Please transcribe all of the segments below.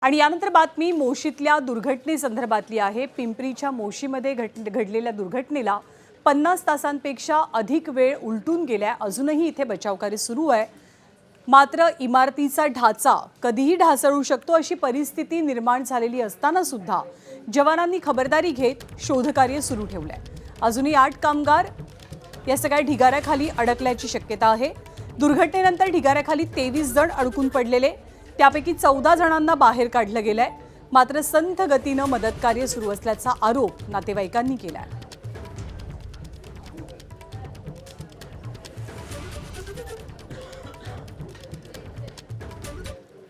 आणि यानंतर बातमी मोशीतल्या दुर्घटनेसंदर्भातली आहे। पिंपरीच्या मोशीमध्ये घडलेल्या दुर्घटनेला 50 तासांपेक्षा अधिक वेळ उलटून गेलाय। अजूनही इथे बचावकार्य सुरू आहे। मात्र इमारतीचा ढाचा कधीही ढासळू शकतो अशी परिस्थिती निर्माण झालेली असताना सुद्धा जवानांनी खबरदारी घेत शोधकार्य सुरू ठेवलंय। अजूनही 8 कामगार या सगळ्या ढिगाऱ्याखाली अडकल्याची शक्यता आहे। दुर्घटनेनंतर ढिगाऱ्याखाली 23 जण अडकून पडलेले, त्यापैकी 14 जणांना बाहेर काढलं गेलंय। मात्र संथ गतीनं मदतकार्य सुरू असल्याचा आरोप नातेवाईकांनी केलाय।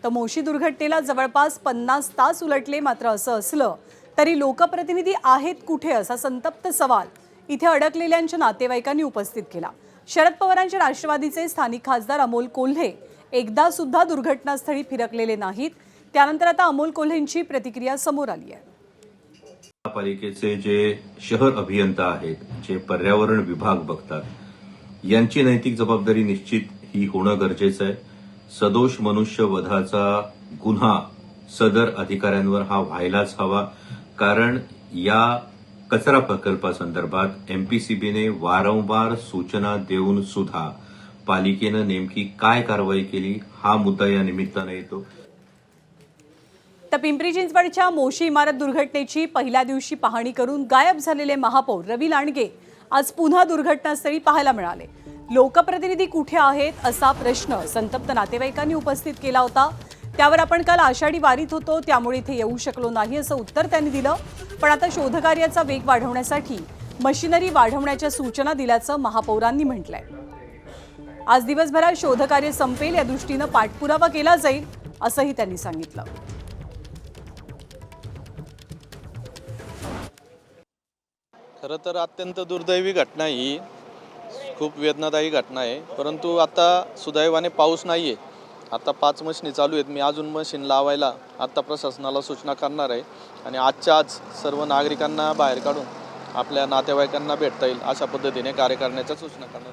तर मोशी दुर्घटनेला जवळपास 50 तास उलटले। मात्र असं असलं तरी लोकप्रतिनिधी आहेत कुठे असा संतप्त सवाल इथे अडकलेल्यांच्या नातेवाईकांनी उपस्थित केला। शरद पवारांच्या राष्ट्रवादीचे स्थानिक खासदार अमोल कोल्हे एकदा सुद्धा दुर्घटनास्थळी फिरकलेले नाहीत। त्यानंतर आता अमोल कोल्हेंची प्रतिक्रिया समोर आली आहे। पालिकेचे जे शहर अभियंता आहेत, जे पर्यावरण विभाग बघतात, यांची नैतिक जबाबदारी निश्चित ही होणं गरजेचं आहे। सदोष मनुष्यवधाचा गुन्हा सदर अधिकाऱ्यांवर हा व्हायलाच हवा, कारण या कचरा प्रकल्पासंदर्भात एमपीसीबीने वारंवार सूचना देऊन सुद्धा पालिकेनं नेमकी काय कारवाई केली हा मुद्दा या निमित्ताने येतो। तर पिंपरी चिंचवडच्या मोशी इमारत दुर्घटनेची पहिल्या दिवशी पाहणी करून गायब झालेले महापौर रवी लांडगे आज पुन्हा दुर्घटनास्थळी पाहायला मिळाले। लोकप्रतिनिधी कुठे आहेत असा प्रश्न संतप्त नातेवाईकांनी उपस्थित केला होता। त्यावर आपण काल आषाढी वारीत होतो, त्यामुळे इथे येऊ शकलो नाही असं उत्तर त्यांनी दिलं। पण आता शोधकार्याचा वेग वाढवण्यासाठी मशिनरी वाढवण्याच्या सूचना दिल्याचं महापौरांनी म्हटलंय। आज दिवसभरात शोधकार्य संपेल या दृष्टीनं पाठपुरावा केला जाईल असंही त्यांनी सांगितलं। खरं तर अत्यंत दुर्दैवी घटना ही, खूप वेदनादायी घटना आहे। परंतु आता सुदैवाने पाऊस नाही आहे। आता 5 मशिनी चालू आहेत। मी अजून मशीन लावायला आता प्रशासनाला सूचना करणार आहे आणि आजच्या आज सर्व नागरिकांना बाहेर काढून आपल्या नातेवाईकांना भेटता येईल अशा पद्धतीने कार्य करण्याच्या सूचना करणार।